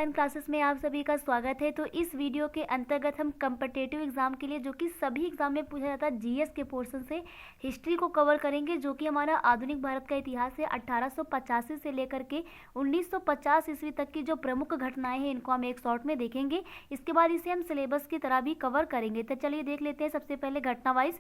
Online classes में आप सभी का स्वागत है। तो इस वीडियो के अंतर्गत हम कम्पिटिटिव एग्जाम के लिए, जो कि सभी एग्जाम में पूछा जाता है, जीएस के पोर्शन से हिस्ट्री को कवर करेंगे, जो कि हमारा आधुनिक भारत का इतिहास है। 1885 से लेकर के 1950 ईस्वी तक की जो प्रमुख घटनाएं हैं, इनको हम एक शॉर्ट में देखेंगे। इसके बाद इसे हम सिलेबस की तरह भी कवर करेंगे। तो चलिए देख लेते हैं सबसे पहले घटना वाइज।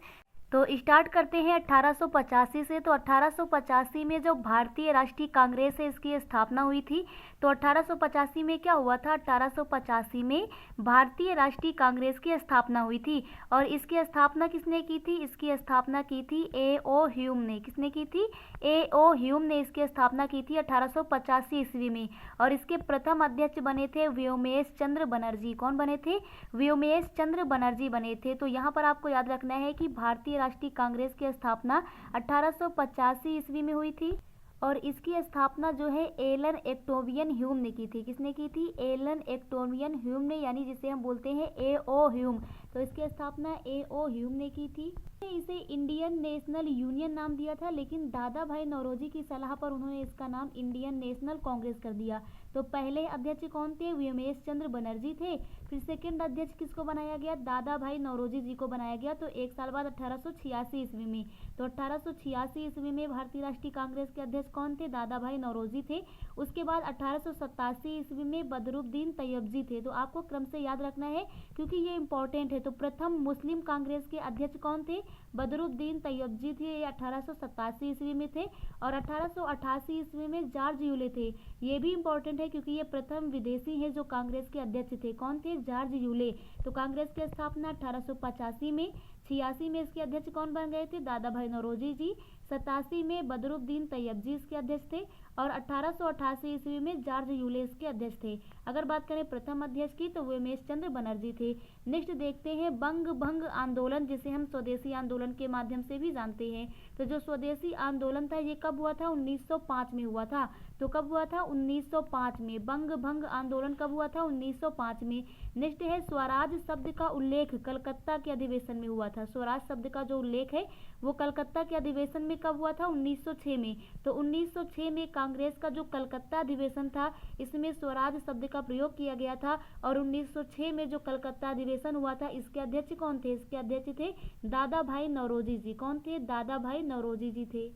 तो स्टार्ट करते हैं 1885 से। तो 1885 में जो भारतीय राष्ट्रीय कांग्रेस है, इसकी स्थापना हुई थी। तो 1885 में क्या हुआ था? 1885 में भारतीय राष्ट्रीय कांग्रेस की स्थापना हुई थी। और इसकी स्थापना किसने की थी? इसकी स्थापना की थी ए.ओ. ह्यूम ने। किसने की थी? ए.ओ. ह्यूम ने इसकी स्थापना की थी 1885 ईस्वी में। और इसके प्रथम अध्यक्ष बने थे व्योमेश चंद्र बनर्जी। कौन बने थे? व्योमेश चंद्र बनर्जी बने थे। तो यहाँ पर आपको याद रखना है कि भारतीय राष्ट्रीय कांग्रेस की स्थापना 1885 ईस्वी में हुई थी। और इसकी स्थापना जो है एलन एक्टोवियन ह्यूम ने की थी। किसने की थी? एलन एक्टोवियन ह्यूम ने, यानी जिसे हम बोलते हैं ए.ओ. ह्यूम। तो इसकी स्थापना ए.ओ. ह्यूम ने की थी। इसे इंडियन नेशनल यूनियन नाम दिया था, लेकिन दादा भाई नौरोजी की सलाह पर उन्होंने इसका नाम इंडियन नेशनल कांग्रेस कर दिया। तो पहले अध्यक्ष कौन थे? व्योमेश चंद्र बनर्जी थे। फिर सेकंड अध्यक्ष किसको बनाया गया? दादा भाई नौरोजी जी को बनाया गया। तो एक साल बाद 1886 ईस्वी में। तो 1886 ईस्वी में भारतीय राष्ट्रीय कांग्रेस के अध्यक्ष कौन थे? दादा भाई नौरोजी थे। उसके बाद 1887 ईस्वी में बदरुद्दीन तैयबजी थे। तो आपको क्रम से याद रखना है, क्योंकि ये इंपॉर्टेंट है। तो प्रथम मुस्लिम कांग्रेस के अध्यक्ष कौन थे? बदरुद्दीन तैयबजी थे। ये 1887 ईस्वी में थे। और 1888 ईस्वी में जॉर्ज यूले थे। ये भी इंपॉर्टेंट है, क्योंकि ये प्रथम विदेशी हैं जो कांग्रेस के अध्यक्ष थे। कौन थे? George Yule. तो कांग्रेस की स्थापना 1885 में। 86 में इसके अध्यक्ष कौन बन गए थे? दादा भाई नौरोजी जी। 87 में बदरुद्दीन तैयबजी इसके अध्यक्ष थे। और 1888 ईस्वी में जॉर्ज यूले इसके अध्यक्ष थे। अगर बात करें प्रथम अध्यक्ष की, तो व्योमेश चंद्र बनर्जी थे। नेक्स्ट देखते हैं बंग भंग आंदोलन, जिसे हम स्वदेशी आंदोलन के माध्यम से भी जानते हैं। तो जो स्वदेशी आंदोलन था, ये कब हुआ था? 1905 में हुआ था। तो कब हुआ था? 1905 में। बंग भंग आंदोलन कब हुआ था? 1905 में। नेक्स्ट है स्वराज शब्द का उल्लेख कलकत्ता के अधिवेशन में हुआ था। स्वराज शब्द का जो उल्लेख है वो कलकत्ता के अधिवेशन में कब हुआ था? 1906 में। तो 1906 में कांग्रेस का जो कलकत्ता अधिवेशन था, इसमें स्वराज शब्द का प्रयोग किया गया था। और 1906 में जो कलकत्ता अधिवेशन हुआ था, इसके अध्यक्ष कौन थे? इसके अध्यक्ष थे दादा भाई नौरोजी जी। कौन थे? दादा भाई नौरोजी जी थे।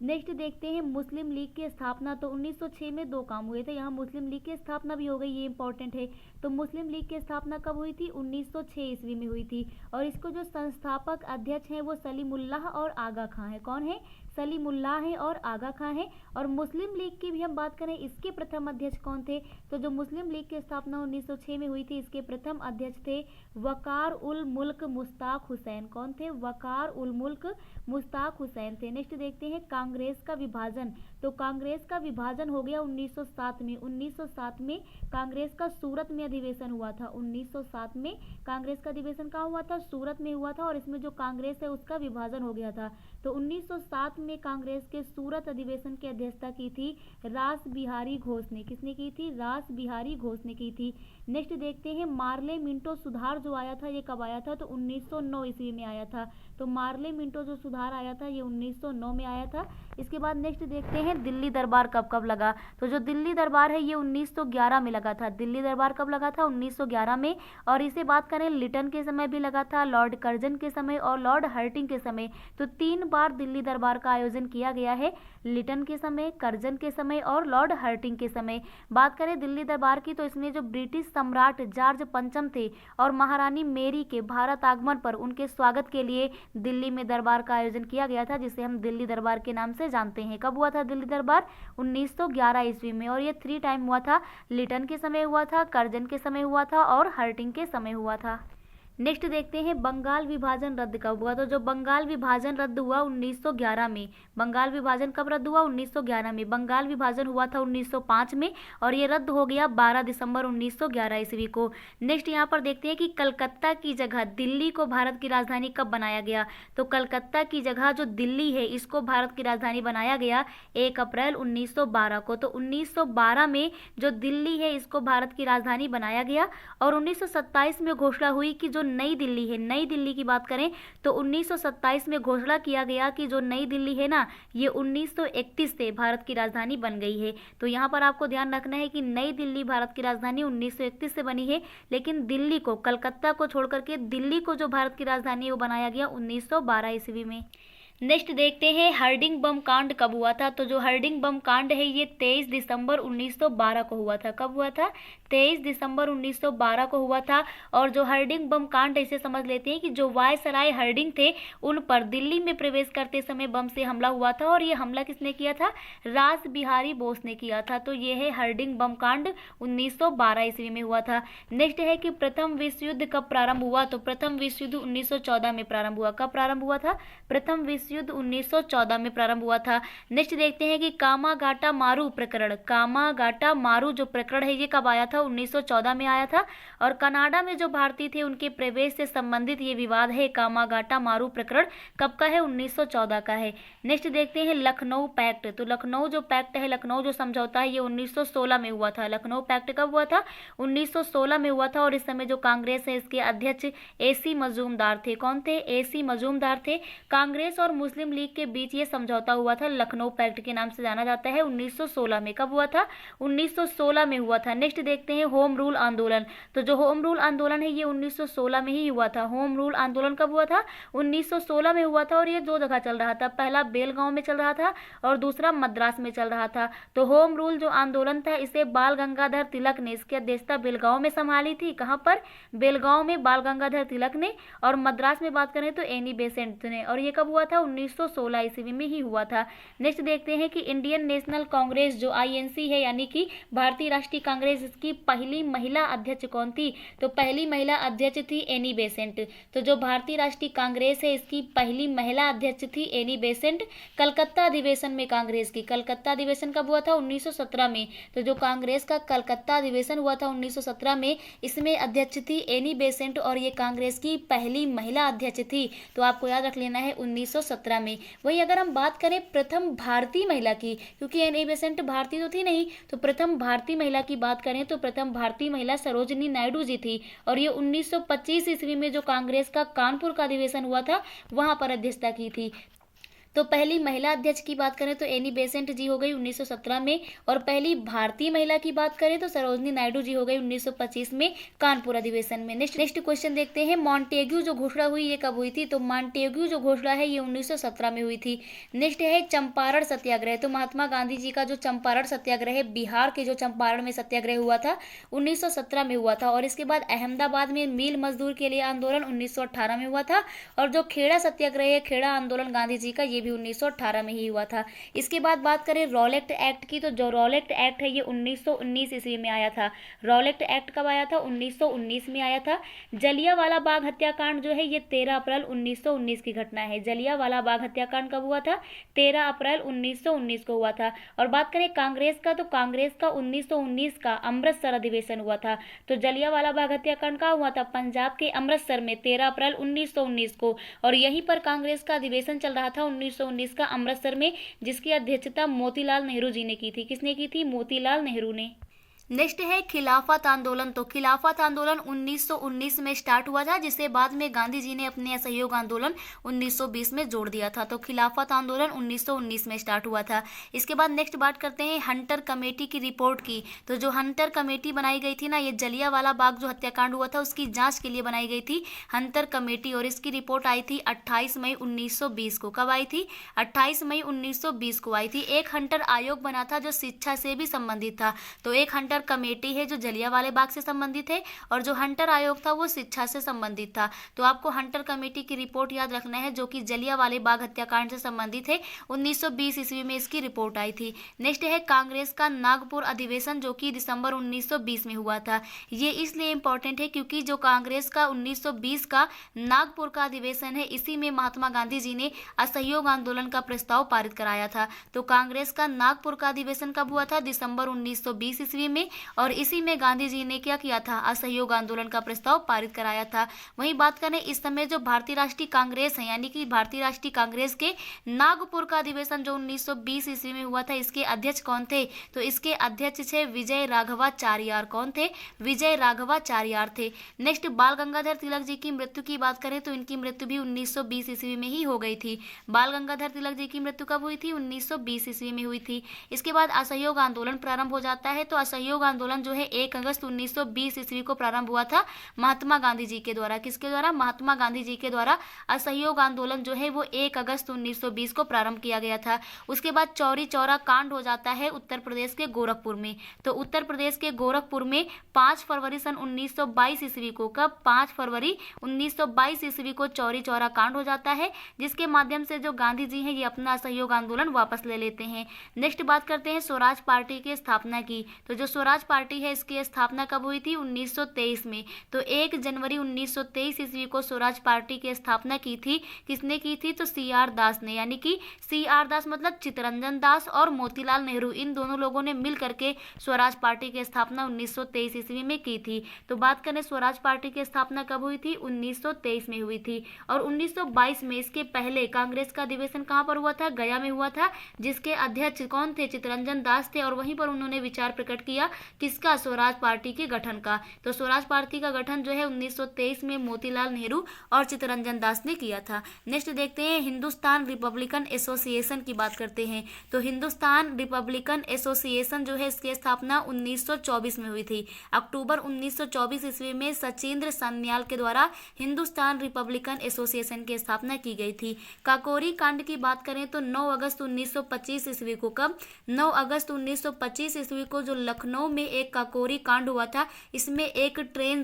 नेक्स्ट देखते हैं मुस्लिम लीग की स्थापना। तो 1906 में दो काम हुए थे, यहाँ मुस्लिम लीग की स्थापना भी हो गई, ये इंपॉर्टेंट है। तो मुस्लिम लीग की स्थापना कब हुई थी? 1906 ईस्वी में हुई थी। और इसको जो संस्थापक अध्यक्ष हैं वो सलीमुल्लाह और आगा खां है। कौन है? सलीमुल्लाह है और आगा खां है। और मुस्लिम लीग की भी हम बात करें, इसके प्रथम अध्यक्ष कौन थे? तो जो मुस्लिम लीग की स्थापना 1906 में हुई थी, इसके प्रथम अध्यक्ष थे वकार उल मुल्क मुश्ताक हुसैन। कौन थे? वकार उल मुल्क मुश्ताक हुसैन थे। नेक्स्ट देखते हैं कांग्रेस का विभाजन। तो कांग्रेस का विभाजन हो गया 1907 में। 1907 में कांग्रेस का सूरत में अधिवेशन हुआ था। 1907 में कांग्रेस का अधिवेशन कहाँ हुआ था? सूरत में हुआ था। और इसमें जो कांग्रेस है उसका विभाजन हो गया था। तो 1907 में कांग्रेस के सूरत अधिवेशन की अध्यक्षता की थी रास बिहारी घोष ने। किसने की थी? रास बिहारी घोष ने की थी। नेक्स्ट देखते हैं मार्ले मिंटो सुधार जो आया था, ये कब आया था? तो 1909 ईस्वी में आया था। तो मार्ले मिंटो जो सुधार आया था, ये 1909 में आया था। इसके बाद नेक्स्ट देखते हैं दिल्ली दरबार कब कब लगा। तो जो दिल्ली दरबार है, ये 1911 में लगा था। दिल्ली दरबार कब लगा था? 1911 में। और इसे बात करें, लिटन के समय भी लगा था, लॉर्ड कर्जन के समय और लॉर्ड हर्टिंग के समय। तो 3 बार दिल्ली दरबार का आयोजन किया गया है, लिटन के समय, कर्जन के समय और लॉर्ड हर्टिंग के समय। बात करें दिल्ली दरबार की, तो इसमें जो ब्रिटिश सम्राट जॉर्ज पंचम थे और महारानी मेरी के भारत आगमन पर उनके स्वागत के लिए दिल्ली में दरबार का आयोजन किया गया था, जिसे हम दिल्ली दरबार के नाम से जानते हैं। कब हुआ था दिल्ली दरबार? 1911 ईस्वी में। और ये 3 टाइम हुआ था। लिटन के समय हुआ था, कर्जन के समय हुआ था और हर्टिंग के समय हुआ था। नेक्स्ट देखते हैं बंगाल विभाजन रद्द कब हुआ। तो जो बंगाल विभाजन रद्द हुआ 1911 में। बंगाल विभाजन कब रद्द हुआ? 1911 में। बंगाल विभाजन हुआ था 1905 में और ये रद्द हो गया 12 दिसंबर 1911 ईस्वी को। नेक्स्ट यहाँ पर देखते हैं कि कलकत्ता की जगह दिल्ली को भारत की राजधानी कब बनाया गया। तो कलकत्ता की जगह जो दिल्ली है, इसको भारत की राजधानी बनाया गया 1 अप्रैल 1912 को। तो 1912 में जो दिल्ली है, इसको भारत की राजधानी बनाया गया। और 1927 में घोषणा हुई कि जो नई दिल्ली है, नई दिल्ली की बात करें तो 1927 में घोषणा किया गया कि जो नई दिल्ली है ना, ये 1931 से भारत की राजधानी बन गई है। तो यहाँ पर आपको ध्यान रखना है कि नई दिल्ली भारत की राजधानी 1931 से बनी है, लेकिन दिल्ली को, कलकत्ता को छोड़ करके दिल्ली को जो भारत की राजधानी है वो बनाया गया 1912 ईस्वी में। नेक्स्ट देखते हैं हर्डिंग बम कांड कब हुआ था। तो जो हर्डिंग बम कांड है ये 23 दिसंबर 1912 को हुआ था। कब हुआ था? 23 दिसंबर 1912 को हुआ था। और जो हर्डिंग बम कांड इसे समझ लेते हैं कि जो वायसराय हर्डिंग थे उन पर दिल्ली में प्रवेश करते समय बम से हमला हुआ था, और ये हमला किसने किया था? रास बिहारी बोस ने किया था। तो ये है हर्डिंग बम कांड 1912 ईस्वी में हुआ था। नेक्स्ट है कि प्रथम विश्व युद्ध कब प्रारंभ हुआ। तो प्रथम विश्व युद्ध 1914 में प्रारंभ हुआ। कब प्रारंभ हुआ था? प्रथम विश्व युद्ध 1914 में प्रारंभ हुआ था। नेक्स्ट देखते हैं कि कामागाटा मारू प्रकरण, कामागाटा मारू जो प्रकरण है ये कब आया था? 1914 में आया था। और कनाडा में जो भारतीय थे उनके प्रवेश से संबंधित ये विवाद है, कामागाटा मारू प्रकरण कब का है? 1914 का है। नेक्स्ट देखते हैं लखनऊ पैक्ट। तो लखनऊ जो पैक्ट है, लखनऊ जो समझौता है, ये 1916 में हुआ था। लखनऊ पैक्ट कब हुआ था? 1916 में हुआ था। और इस समय जो कांग्रेस है इसके अध्यक्ष AC मजूमदार थे। कौन थे? AC मजूमदार थे। कांग्रेस और मुस्लिम लीग के बीच ये समझौता हुआ था, लखनऊ पैक्ट के नाम से जाना जाता है। 1916 में। कब हुआ था? 1916 में हुआ था। नेक्स्ट देखते हैं होम रूल आंदोलन। तो जो होम रूल आंदोलन है ये 1916 में ही हुआ था। होम रूल आंदोलन कब हुआ था? 1916 में हुआ था। और ये दो जगह चल रहा था, पहला बेलगांव में चल रहा था और दूसरा मद्रास में चल रहा था। तो होम रूल जो आंदोलन था इसे बाल गंगाधर तिलक ने, इसकी अध्यक्षता बेलगांव में संभाली थी। कहाँ पर? बेलगांव में बाल गंगाधर तिलक ने। और मद्रास में बात करें तो एनी बेसेंट ने। और ये कब हुआ था? 1916 ईस्वी में ही हुआ था। नेक्स्ट देखते हैं कि इंडियन नेशनल कांग्रेस जो INC है, यानी कि भारतीय राष्ट्रीय कांग्रेस, इसकी पहली महिला अध्यक्ष कौन थी? तो पहली महिला अध्यक्ष थी एनी बेसेंट। तो जो भारतीय राष्ट्रीय कांग्रेस है इसकी पहली महिला अध्यक्ष थी एनी बेसेंट। कलकत्ता अधिवेशन में कांग्रेस की, कलकत्ता अधिवेशन कब हुआ था? 1917 में। तो जो कांग्रेस का कलकत्ता अधिवेशन हुआ था 1917 में, इसमें अध्यक्ष थी एनी बेसेंट और ये कांग्रेस की पहली महिला अध्यक्ष थी। तो आपको याद रख लेना है 1917 में। वही अगर हम बात करें प्रथम भारतीय महिला की, क्योंकि एनी बेसेंट भारतीय तो थी नहीं, तो प्रथम भारतीय महिला की बात करें तो प्रथम भारतीय महिला सरोजिनी नायडू जी थी। और ये 1925 ईस्वी में जो कांग्रेस का कानपुर का अधिवेशन हुआ था वहां पर अध्यक्षता की थी। तो पहली महिला अध्यक्ष की बात करें तो एनी बेसेंट जी हो गई 1917 में। और पहली भारतीय महिला की बात करें तो सरोजिनी नायडू जी हो गई 1925 में कानपुर अधिवेशन में। नेक्स्ट क्वेश्चन देखते हैं, मॉन्टेग्यू जो घोषणा हुई ये कब हुई थी? तो मॉन्टेग्यू जो घोषणा है ये 1917 में हुई थी। नेक्स्ट है चंपारण सत्याग्रह। तो महात्मा गांधी जी का जो चंपारण सत्याग्रह है, बिहार के जो चंपारण में सत्याग्रह हुआ था 1917 में हुआ था। और इसके बाद अहमदाबाद में मिल मजदूर के लिए आंदोलन 1918 में हुआ था। और जो खेड़ा सत्याग्रह है, खेड़ा आंदोलन गांधी जी का, ये भी 1918 में ही हुआ था। इसके बाद बात करें रॉलेट एक्ट की, तो जो रॉलेट एक्ट है ये 1919 ईस्वी में आया था। रॉलेट एक्ट कब आया था? 1919 में आया था। जलियांवाला बाग हत्याकांड जो है ये 13 अप्रैल 1919 की घटना है। जलियांवाला बाग हत्याकांड कब हुआ था? 13 अप्रैल 1919 को हुआ था। और बात करें कांग्रेस का, तो कांग्रेस का 1919 का अमृतसर अधिवेशन हुआ था। तो जलियांवाला बाग हत्याकांड कहाँ हुआ था? पंजाब के अमृतसर में 13 अप्रैल 1919 को। और यहीं पर कांग्रेस का अधिवेशन चल रहा था 1919 का अमृतसर में, जिसकी अध्यक्षता मोतीलाल नेहरू जी ने की थी। किसने की थी? मोतीलाल नेहरू ने। नेक्स्ट है खिलाफत आंदोलन। तो खिलाफत आंदोलन 1919 में स्टार्ट हुआ था, जिसे बाद में गांधी जी ने अपने असहयोग आंदोलन 1920 में जोड़ दिया था। तो खिलाफत आंदोलन 1919 में स्टार्ट हुआ था। इसके बाद नेक्स्ट बात करते हैं हंटर कमेटी की रिपोर्ट की। तो जो हंटर कमेटी बनाई गई थी ना, ये जलियांवाला बाग जो हत्याकांड हुआ था उसकी जांच के लिए बनाई गई थी हंटर कमेटी। और इसकी रिपोर्ट आई थी 28 मई 1920 को। कब आई थी? 28 मई 1920 को आई थी। एक हंटर आयोग बना था जो शिक्षा से भी संबंधित था। तो एक हंटर कमेटी है जो जलियांवाले बाग से संबंधित है, और जो हंटर आयोग था वो शिक्षा से संबंधित था। तो आपको हंटर कमेटी की रिपोर्ट याद रखना है जो कि जलियांवाले बाग हत्याकांड से संबंधित है। 1920 ईस्वी में इसकी रिपोर्ट आई थी। नेक्स्ट है कांग्रेस का नागपुर अधिवेशन जो कि दिसंबर 1920 में हुआ था। ये इसलिए इंपॉर्टेंट है क्योंकि जो कांग्रेस का 1920 का नागपुर का अधिवेशन है, इसी में महात्मा गांधी जी ने असहयोग आंदोलन का प्रस्ताव पारित कराया था। तो कांग्रेस का नागपुर का अधिवेशन कब हुआ था? दिसंबर 1920 ईस्वी में। थे और इसी में गांधी जी ने क्या किया था, असहयोग आंदोलन का प्रस्ताव पारित कराया था। वहीं बात करें इस समय जो भारतीय राष्ट्रीय कांग्रेस है, यानी कि भारतीय राष्ट्रीय कांग्रेस के नागपुर का अधिवेशन जो 1920 ईस्वी में हुआ था, इसके अध्यक्ष कौन थे, तो इसके अध्यक्ष थे विजय राघवाचार्य। कौन थे, विजय राघवाचार्य थे। नेक्स्ट, बाल गंगाधर तिलक जी की मृत्यु की बात करें तो इनकी मृत्यु भी 1920 ईस्वी में ही हो गई थी। बाल गंगाधर तिलक जी की मृत्यु कब हुई थी, 1920 ईस्वी में हुई थी। इसके बाद असहयोग आंदोलन प्रारंभ हो जाता है। तो असहयोग आंदोलन जो है 1 अगस्त 1920 ईस्वी को प्रारंभ हुआ था महात्मा गांधी जी के द्वारा। किसके द्वारा, महात्मा गांधी जी के द्वारा असहयोग आंदोलन जो है वो 1 अगस्त 1920 को प्रारंभ किया गया था। उसके बाद चौरी चौरा कांड हो जाता है उत्तर प्रदेश के गोरखपुर में। तो उत्तर प्रदेश के गोरखपुर में 5 फरवरी सन 1922 ईस्वी को, कब, 5 फरवरी 1922 ईस्वी को चौरी चौरा कांड हो जाता है, जिसके माध्यम से जो गांधी जी हैं ये अपना असहयोग आंदोलन वापस ले लेते हैं। नेक्स्ट बात करते हैं स्वराज पार्टी की स्थापना की। तो जो स्वराज पार्टी है इसकी स्थापना कब हुई थी, 1923 में। तो 1 जनवरी 1923 ईस्वी को स्वराज पार्टी की स्थापना की थी। किसने की थी, तो CR दास ने, यानी कि CR दास मतलब चित्तरंजन दास और मोतीलाल नेहरू, इन दोनों लोगों ने मिल करके स्वराज पार्टी की स्थापना 1923 ईस्वी में की थी। तो बात करें स्वराज पार्टी की स्थापना कब हुई थी, 1923 में हुई थी। और 1922 में इसके पहले कांग्रेस का अधिवेशन कहां पर हुआ था, गया में हुआ था, जिसके अध्यक्ष कौन थे, चित्तरंजन दास थे। और वहीं पर उन्होंने विचार प्रकट किया किसका, स्वराज पार्टी के गठन का। तो स्वराज पार्टी का गठन जो है 1923 में मोतीलाल नेहरू और चित्तरंजन दास ने किया था। नेक्स्ट देखते हैं हिंदुस्तान रिपब्लिकन एसोसिएशन की बात करते हैं। तो हिंदुस्तान रिपब्लिकन एसोसिएशन जो है इसकी स्थापना 1924 में हुई थी। अक्टूबर 1924 ईस्वी में सचिंद्र सान्याल के द्वारा हिंदुस्तान रिपब्लिकन एसोसिएशन की स्थापना की गई थी। काकोरी कांड की बात करें तो 9 अगस्त 1925 ईस्वी को, कब, 9 अगस्त 1925 ईस्वी को जो लखनऊ में एक काकोरी कांड हुआ था, इसमें एक ट्रेन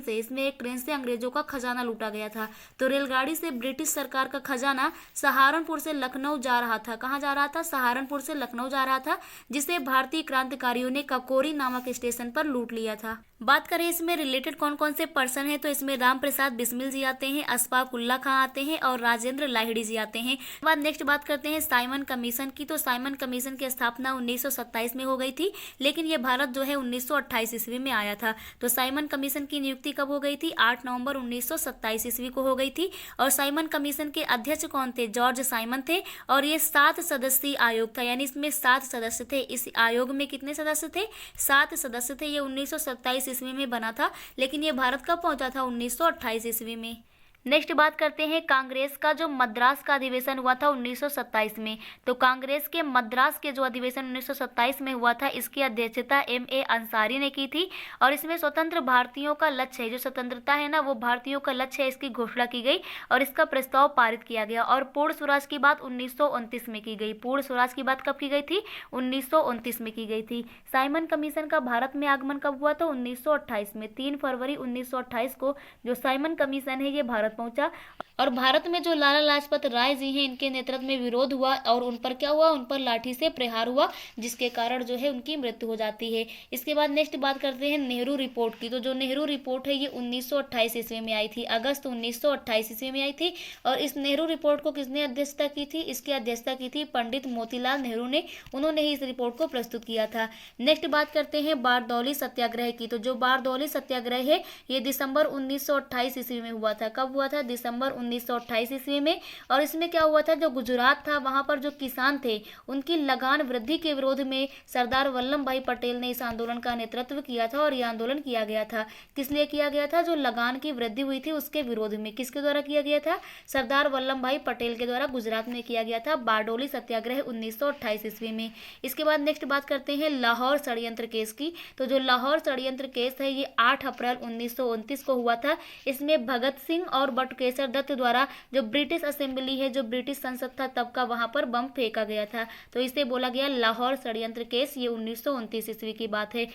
से अंग्रेजों का खजाना लूटा गया था। तो रेलगाड़ी से ब्रिटिश सरकार का खजाना सहारनपुर से लखनऊ जा रहा था। कहाँ जा रहा था, सहारनपुर से लखनऊ जा रहा था, जिसे भारतीय क्रांतिकारियों ने काकोरी नामक स्टेशन पर लूट लिया था। बात करें इसमें रिलेटेड कौन कौन से पर्सन हैं, तो इसमें राम प्रसाद बिस्मिल जी आते हैं, अशफाक उल्ला खां आते हैं और राजेंद्र लाहिड़ी जी आते हैं। बाद नेक्स्ट बात करते हैं साइमन कमीशन की। तो साइमन कमीशन की स्थापना 1927 में हो गई थी, लेकिन ये भारत जो है 1928 ईस्वी में आया था। तो साइमन कमीशन की नियुक्ति कब हो गई थी, 8 नवंबर 1927 ईस्वी को हो गई थी। और साइमन कमीशन के अध्यक्ष कौन थे, जॉर्ज साइमन थे। और ये 7 सदस्यीय आयोग था, यानी इसमें 7 सदस्य थे। इस आयोग में कितने सदस्य थे, 7 सदस्य थे। ये 1927 ईस्वी में बना था, लेकिन ये भारत कब पहुंचा था, 1928 ईस्वी में। नेक्स्ट बात करते हैं कांग्रेस का जो मद्रास का अधिवेशन हुआ था 1927 में। तो कांग्रेस के मद्रास के जो अधिवेशन 1927 में हुआ था, इसकी अध्यक्षता MA अंसारी ने की थी। और इसमें स्वतंत्र भारतीयों का लक्ष्य है, जो स्वतंत्रता है ना वो भारतीयों का लक्ष्य है, इसकी घोषणा की गई और इसका प्रस्ताव पारित किया गया। और पूर्ण स्वराज की बात 1929 में की गई। पूर्ण स्वराज की बात कब की गई थी, 1929 में की गई थी। साइमन कमीशन का भारत में आगमन कब हुआ था, 1928 में। 3 फरवरी 1928 को जो साइमन कमीशन है ये भारत पहुंचा। और भारत में जो लाला लाजपत राय जी हैं, इनके नेतृत्व में विरोध हुआ और उन पर क्या हुआ, उन पर लाठी से प्रहार हुआ, जिसके कारण जो है उनकी मृत्यु हो जाती है। इसके बाद नेक्स्ट बात करते हैं नेहरू रिपोर्ट की। तो जो नेहरू रिपोर्ट है ये 1928 ईस्वी में आई थी, अगस्त 1928 ईस्वी में आई थी। और इस नेहरू रिपोर्ट को किसने अध्यक्षता की थी, इसकी अध्यक्षता की थी पंडित मोतीलाल नेहरू ने। उन्होंने ही इस रिपोर्ट को प्रस्तुत किया था। नेक्स्ट बात करते हैं बारदौली सत्याग्रह की। तो जो बारदौली सत्याग्रह है ये दिसंबर 1928 ईस्वी में हुआ था। कब हुआ था, दिसंबर 1928 ईस्वी में। और इसमें क्या हुआ था, जो गुजरात था वहां पर जो किसान थे उनकी लगान वृद्धि के विरोध में सरदार वल्लभ भाई पटेल ने इस आंदोलन का नेतृत्व किया था। और यह आंदोलन किया गया था, किस लिए किया गया था, जो लगान की वृद्धि हुई थी उसके विरोध में। किसके द्वारा किया गया था, सरदार वल्लभ भाई पटेल के द्वारा गुजरात में किया गया था बारडोली सत्याग्रह 1928 ईस्वी में। इसके बाद नेक्स्ट बात करते हैं लाहौर षड्यंत्र केस की। तो जो लाहौर षड्यंत्र केस है ये 8 अप्रैल 1929 को हुआ था। इसमें भगत सिंह और बटुकेश्वर दत्त द्वारा जो ब्रिटिश असेंबली है, जो ब्रिटिश संसद था तब का, वहां पर बम फेंका गया था। तो इसे बोला गया लाहौर षड्यंत्र केस। ये 1929 ईस्वी की बात है।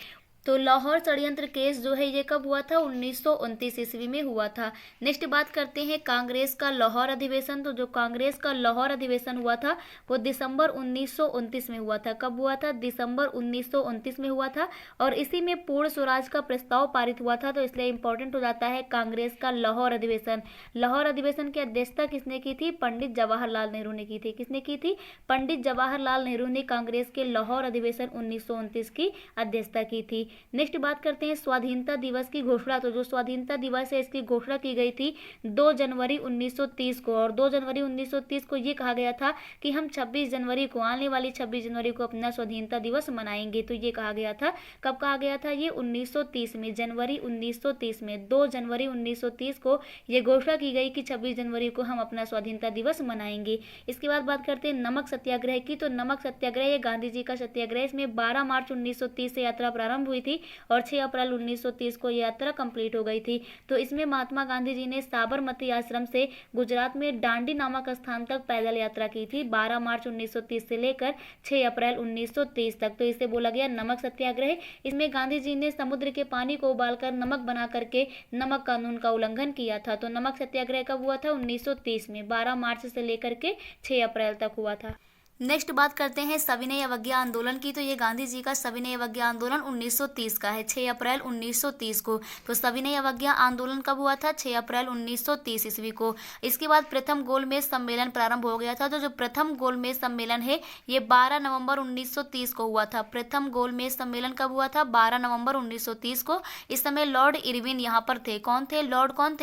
तो लाहौर षड्यंत्र केस जो है ये कब हुआ था, 1929 ईस्वी में हुआ था। नेक्स्ट बात करते हैं कांग्रेस का लाहौर अधिवेशन। तो जो कांग्रेस का लाहौर अधिवेशन हुआ था वो दिसंबर 1929 में हुआ था। कब हुआ था, दिसंबर 1929 में हुआ था। और इसी में पूर्ण स्वराज का प्रस्ताव पारित हुआ था। तो इसलिए इंपॉर्टेंट हो जाता है कांग्रेस का लाहौर अधिवेशन। लाहौर अधिवेशन की अध्यक्षता किसने की थी, पंडित जवाहरलाल नेहरू ने की थी। किसने की थी, पंडित जवाहरलाल नेहरू ने कांग्रेस के लाहौर अधिवेशन 1929 की अध्यक्षता की थी। नेक्स्ट बात करते हैं स्वाधीनता दिवस की घोषणा। तो जो स्वाधीनता दिवस है इसकी घोषणा की गई थी 2 जनवरी 1930 को, और 2 जनवरी 1930 को ये कहा गया था कि हम 26 जनवरी को, आने वाली 26 जनवरी को अपना स्वाधीनता दिवस मनाएंगे। तो ये कहा गया था, कब कहा गया था? ये 1930 में, जनवरी 1930 में, 2 जनवरी 1930 को ये घोषणा की गई कि 26 जनवरी को हम अपना स्वाधीनता दिवस मनाएंगे। इसके बाद बात करते हैं नमक सत्याग्रह की। तो नमक सत्याग्रह ये गांधी जी का सत्याग्रह, इसमें 12 मार्च 1930 से यात्रा प्रारंभ हुई थी और 6 अप्रैल 1930 को यात्रा कंप्लीट हो गई थी। तो इसमें महात्मा गांधी जी ने साबरमती आश्रम से गुजरात में डांडी नामक स्थान तक पैदल यात्रा की थी 12 मार्च 1930 से लेकर 6 अप्रैल 1930 तक। तो इसे बोला गया नमक सत्याग्रह। इसमें गांधी जी ने समुद्र के पानी को उबालकर नमक बना करके नमक कानून का उल्लंघन किया था। तो नमक सत्याग्रह कब हुआ था? 1930 में, 12 मार्च से लेकर के 6 अप्रैल तक हुआ था। नेक्स्ट बात करते हैं सविनय अवज्ञा आंदोलन की। तो ये गांधी जी का सविनय अवज्ञा आंदोलन 1930 का है, 6 अप्रैल 1930 को। तो सविनय अवज्ञा आंदोलन कब हुआ था? 6 अप्रैल 1930 ईस्वी को। इसके बाद प्रथम गोलमेज सम्मेलन प्रारंभ हो गया था। तो जो प्रथम गोलमेज सम्मेलन है ये 12 नवंबर 1930 को हुआ था। प्रथम गोलमेज सम्मेलन कब हुआ था? 12 नवंबर 1930 को। इस समय लॉर्ड इरविन यहाँ पर थे। कौन थे?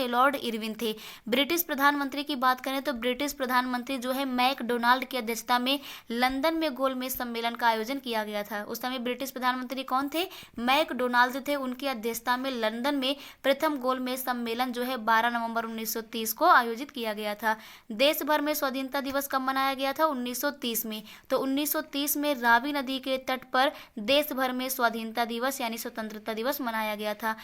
लॉर्ड इरविन थे। ब्रिटिश प्रधानमंत्री की बात करें तो ब्रिटिश प्रधानमंत्री जो है मैकडोनाल्ड की अध्यक्षता में लंदन में गोलमेज सम्मेलन का आयोजन किया गया था। उस समय ब्रिटिश प्रधानमंत्री कौन थे? मैकडोनाल्ड थे। उनकी अध्यक्षता में लंदन में प्रथम गोलमेज सम्मेलन जो है 12 नवंबर 1930 को आयोजित किया गया था। देश भर में स्वाधीनता दिवस कब मनाया गया था? 1930 में। तो 1930 में रावी नदी के तट पर देश भर में स्वाधीनता दिवस यानी स्वतंत्रता दिवस मनाया गया था।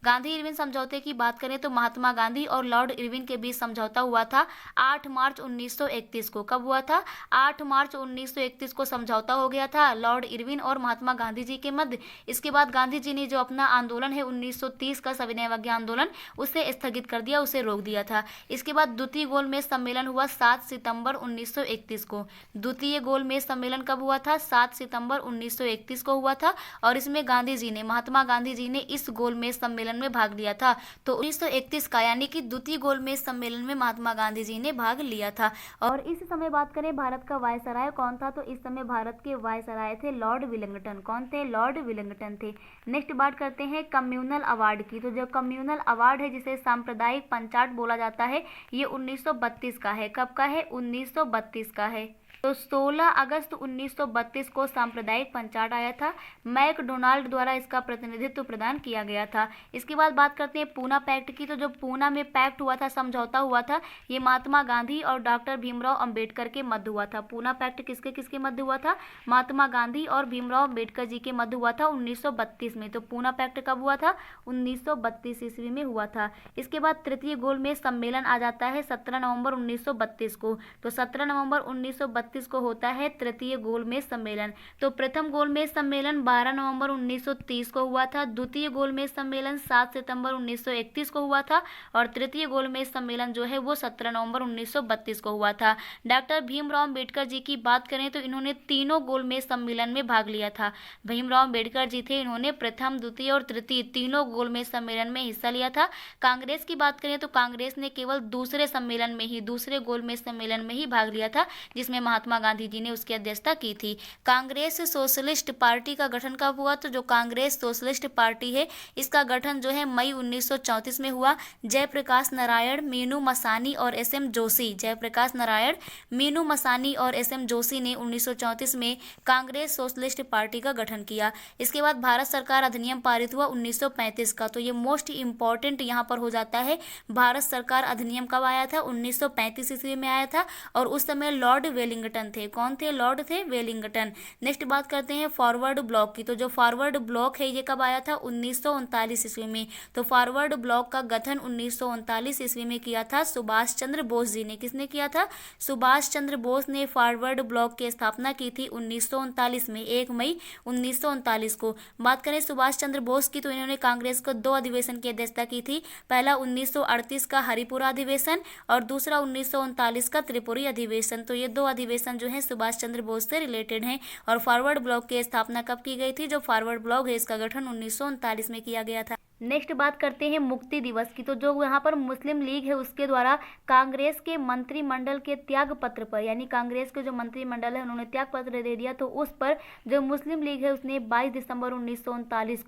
गांधी इरविन समझौते की बात करें तो महात्मा गांधी और लॉर्ड इरविन के बीच समझौता हुआ था 8 मार्च 1931 को। कब हुआ था? 8 मार्च 1931 को समझौता हो गया था लॉर्ड इरविन और महात्मा गांधी जी के मध्य। इसके बाद गांधी जी ने जो अपना आंदोलन है 1930 का सविनय अवज्ञा आंदोलन, उसे स्थगित कर दिया, उसे रोक दिया था। इसके बाद द्वितीय गोलमेज सम्मेलन हुआ 7 सितंबर 1931 को। द्वितीय गोलमेज सम्मेलन कब हुआ था? 7 सितंबर 1931 को हुआ था और इसमें गांधी जी ने, महात्मा गांधी जी ने इस गोलमेज सम्मेलन में भाग लिया था। तो 1931 का यानी कि द्वितीय गोलमेज सम्मेलन में महात्मा गांधी जी ने भाग लिया था। और इस समय बात करें भारत का वायसराय कौन था? तो इस समय भारत के वायसराय थे लॉर्ड विलिंगटन। कौन थे? लॉर्ड विलिंगटन थे। नेक्स्ट बात करते हैं कम्युनल अवार्ड की। तो जो कम्युनल अवार्ड है जिसे सांप्रदायिक पंचाट बोला जाता है, ये 1932 का है। कब का है? 1932 का है। तो 16 अगस्त 1932 को सांप्रदायिक पंचाट आया था। मैकडोनाल्ड द्वारा इसका प्रतिनिधित्व प्रदान किया गया था। इसके बाद बात करते हैं पूना पैक्ट की। तो जो पूना में पैक्ट हुआ था, समझौता हुआ था, ये महात्मा गांधी और डॉक्टर भीमराव अंबेडकर के मध्य हुआ था। पूना पैक्ट किसके किसके मध्य हुआ था? महात्मा गांधी और भीमराव अंबेडकर जी के मध्य हुआ था 1932 में। तो पूना पैक्ट कब हुआ था? 1932 ईस्वी में हुआ था। इसके बाद तृतीय गोलमेज सम्मेलन आ जाता है 17 नवंबर 1932 को। तो 17 नवंबर 1932 को होता है तृतीय गोलमेज सम्मेलन। तो प्रथम गोलमेज सम्मेलन 12 नवंबर 1930 को हुआ था, द्वितीय गोलमेज सम्मेलन 7 सितंबर 1931 को हुआ था और तृतीय गोलमेज सम्मेलन जो है वो 17 नवंबर 1932 को हुआ था। डॉक्टर भीमराव अंबेडकर जी की बात करें तो इन्होंने तीनों गोलमेज सम्मेलन में भाग लिया था। भीमराव अंबेडकर जी थे, इन्होंने प्रथम, द्वितीय और तृतीय तीनों गोलमेज सम्मेलन में हिस्सा लिया था। कांग्रेस की बात करें तो कांग्रेस ने केवल दूसरे सम्मेलन में ही, दूसरे गोलमेज सम्मेलन में ही भाग लिया था, जिसमें महात्मा गांधी जी ने उसकी अध्यक्षता की थी। कांग्रेस सोशलिस्ट पार्टी का गठन कब हुआ? तो जो कांग्रेस सोशलिस्ट पार्टी है इसका गठन जो है मई 1934 में हुआ। जयप्रकाश नारायण, मीनू मसानी और एस.एम. जोशी, जयप्रकाश नारायण, मीनू मसानी और एस.एम. जोशी ने 1934 में कांग्रेस सोशलिस्ट पार्टी का गठन किया। इसके बाद भारत सरकार अधिनियम पारित हुआ 1935 का। तो ये मोस्ट इंपॉर्टेंट यहाँ पर हो जाता है। भारत सरकार अधिनियम कब आया था? 1935 ईस्वी में आया था और उस समय लॉर्ड वेलिंगटन थे। कौन थे? लॉर्ड थे वेलिंगटन। नेक्स्ट बात करते हैं फॉरवर्ड ब्लॉक की। तो जो फॉरवर्ड ब्लॉक है ये कब आया था? 1939 ईस्वी में। तो फॉरवर्ड ब्लॉक का गठन 1939 ईस्वी में किया था सुभाष चंद्र बोस जी ने। किसने किया था? सुभाष चंद्र बोस ने फॉरवर्ड ब्लॉक की स्थापना की थी 1939 में, 1 मई 1939 को। बात करें सुभाष चंद्र बोस की तो इन्होंने कांग्रेस को 2 अधिवेशन की अध्यक्षता की थी। पहला 1938 का हरिपुरा अधिवेशन और दूसरा 1939 का त्रिपुरी अधिवेशन। तो ये 2 अधिवेशन जो है सुभाष चंद्र बोस से रिलेटेड हैं। और फॉरवर्ड ब्लॉक की स्थापना कब की गई थी? जो फॉरवर्ड ब्लॉक है इसका गठन 1939 में किया गया था। नेक्स्ट बात करते हैं मुक्ति दिवस की। तो जो यहाँ पर मुस्लिम लीग है उसके द्वारा कांग्रेस के मंत्रिमंडल के त्याग पत्र पर, यानी कांग्रेस के जो मंत्रिमंडल है उन्होंने त्याग पत्र दे दिया, तो उस पर जो मुस्लिम लीग है उसने 22 दिसंबर 1939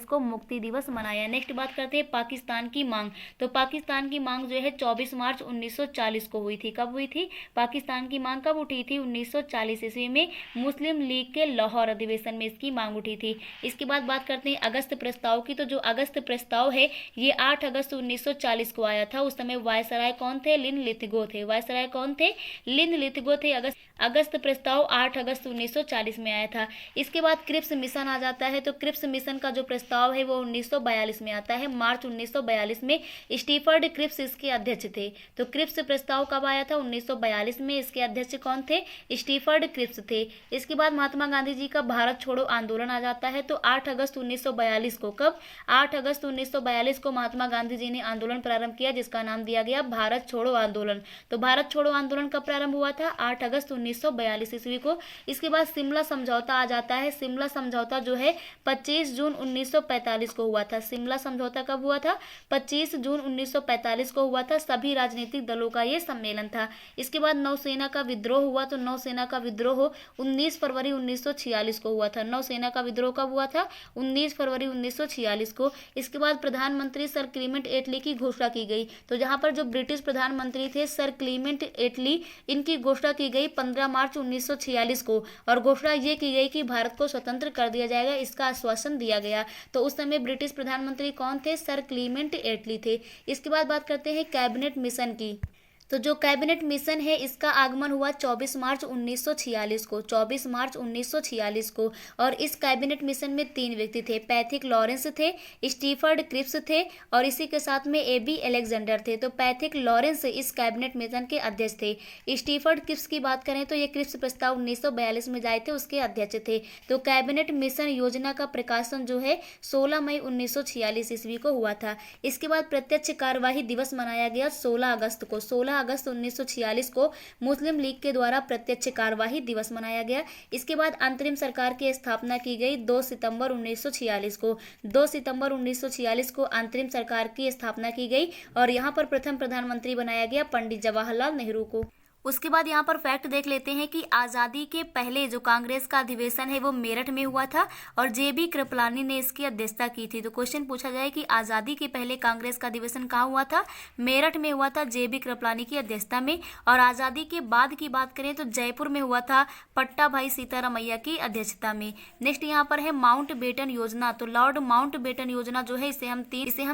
को मुक्ति दिवस मनाया। नेक्स्ट बात करते हैं पाकिस्तान की मांग। तो पाकिस्तान की मांग जो है 24 मार्च 1940 को हुई थी। कब हुई थी? पाकिस्तान की मांग कब उठी थी? 1940 ईस्वी में मुस्लिम लीग के लाहौर अधिवेशन में इसकी मांग उठी थी। इसके बाद बात करते हैं अगस्त प्रस्ताव की। तो जो अगस्त प्रस्ताव है ये 8 अगस्त 1940 को आया था। उस समय वायसराय कौन थे? लिनलिथगो थे। वायसराय कौन थे? लिनलिथगो थे। अगस्त प्रस्ताव 8 अगस्त 1940 में आया था। इसके बाद क्रिप्स मिशन आ जाता है। तो क्रिप्स मिशन का जो प्रस्ताव है वो 1942 में आता है। मार्च 1942 में स्टीफर्ड क्रिप्स इसके अध्यक्ष थे। तो क्रिप्स प्रस्ताव कब आया था? 1942 में। इसके अध्यक्ष कौन थे? स्टीफर्ड क्रिप्स थे। इसके बाद महात्मा गांधी जी का भारत छोड़ो आंदोलन आ जाता है। तो 8 अगस्त 1942 को, कब? 8 अगस्त 1942 को महात्मा गांधी जी ने आंदोलन प्रारंभ किया जिसका नाम दिया गया भारत छोड़ो आंदोलन। तो भारत छोड़ो आंदोलन कब प्रारंभ हुआ था? 8 अगस्त 1942 ईस्वी को। इसके बाद शिमला समझौता आ जाता है। शिमला समझौता जो है 25 जून 1945 को हुआ था। शिमला समझौता कब हुआ था? 25 जून 1945 को हुआ था। सभी राजनीतिक दलों का ये सम्मेलन था। इसके बाद नौसेना का विद्रोह हुआ। तो नौसेना का विद्रोह 19 फरवरी 1946 को हुआ था। नौसेना का विद्रोह कब हुआ था? 19 फरवरी 1946 को। इसके बाद प्रधानमंत्री सर क्लीमेंट एटली की घोषणा की गई। तो जहां पर जो ब्रिटिश प्रधानमंत्री थे सर क्लीमेंट एटली, इनकी घोषणा की गई 15 मार्च 1946 को, और घोषणा ये की गई कि भारत को स्वतंत्र कर दिया जाएगा, इसका आश्वासन दिया गया। तो उस समय ब्रिटिश प्रधानमंत्री कौन थे? सर क्लीमेंट एटली थे। इसके बाद बात करते हैं कैबिनेट मिशन की। तो जो कैबिनेट मिशन है इसका आगमन हुआ 24 मार्च 1946 को। 24 मार्च 1946 को। और इस कैबिनेट मिशन में 3 व्यक्ति थे। पैथिक लॉरेंस थे, स्टीफर्ड क्रिप्स थे, और इसी के साथ में एबी अलेक्जेंडर थे। तो पैथिक लॉरेंस इस कैबिनेट मिशन के अध्यक्ष थे। स्टीफर्ड क्रिप्स की बात करें तो ये क्रिप्स प्रस्ताव 1942 में जाए थे, उसके अध्यक्ष थे। तो कैबिनेट मिशन योजना का प्रकाशन जो है 16 मई 1946 ईस्वी को हुआ था। इसके बाद प्रत्यक्ष कार्यवाही दिवस मनाया गया 16 अगस्त को। 16 अगस्त 1946 को मुस्लिम लीग के द्वारा प्रत्यक्ष कार्यवाही दिवस मनाया गया। इसके बाद अंतरिम सरकार की स्थापना की गई 2 सितंबर 1946 को। 2 सितंबर 1946 को अंतरिम सरकार की स्थापना की गई और यहाँ पर प्रथम प्रधानमंत्री बनाया गया पंडित जवाहरलाल नेहरू को। उसके बाद यहाँ पर फैक्ट देख लेते हैं कि आज़ादी के पहले जो कांग्रेस का अधिवेशन है वो मेरठ में हुआ था और जेबी कृपलानी ने इसकी अध्यक्षता की थी। तो क्वेश्चन पूछा जाए कि आज़ादी के पहले कांग्रेस का अधिवेशन कहाँ हुआ था? मेरठ में हुआ था, जेबी कृपलानी की अध्यक्षता में। और आज़ादी के बाद की बात करें तो जयपुर में हुआ था, पट्टा भाई सीतारामैया की अध्यक्षता में। नेक्स्ट यहाँ पर है माउंट बेटन योजना। तो लॉर्ड माउंट बेटन योजना जो है इसे हम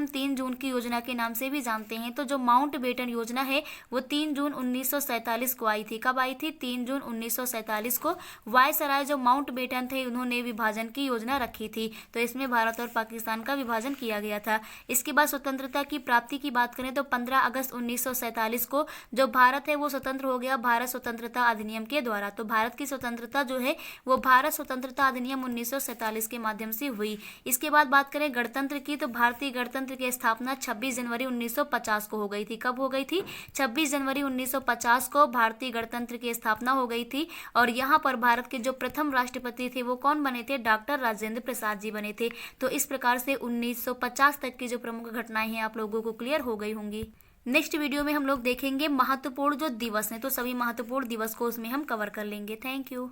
3 जून की योजना के नाम से भी जानते हैं। तो जो माउंट बेटन योजना है वो 3 जून 1947 को आई थी। कब आई थी? 3 जून 1947 को। वायसराय जो माउंट बेटन थे उन्होंने विभाजन की योजना रखी थी। तो इसमें भारत और पाकिस्तान का विभाजन किया गया था। इसके बाद स्वतंत्रता की प्राप्ति की बात करें तो 15 अगस्त 1947 को जो भारत है वो स्वतंत्र हो गया भारत स्वतंत्रता अधिनियम के द्वारा। तो भारत की स्वतंत्रता जो है वो भारत स्वतंत्रता अधिनियम 1947 के माध्यम से हुई। इसके बाद बात करें गणतंत्र की तो भारतीय गणतंत्र की स्थापना 26 जनवरी 1950 को हो गई थी। कब हो गई थी? 26 जनवरी 1950 को भारतीय गणतंत्र की स्थापना हो गई थी। और यहाँ पर भारत के जो प्रथम राष्ट्रपति थे वो कौन बने थे? डॉक्टर राजेंद्र प्रसाद जी बने थे। तो इस प्रकार से 1950 तक की जो प्रमुख घटनाएं हैं आप लोगों को क्लियर हो गई होंगी। नेक्स्ट वीडियो में हम लोग देखेंगे महत्वपूर्ण जो दिवस हैं, तो सभी महत्वपूर्ण दिवस को उसमें हम कवर कर लेंगे। Thank you.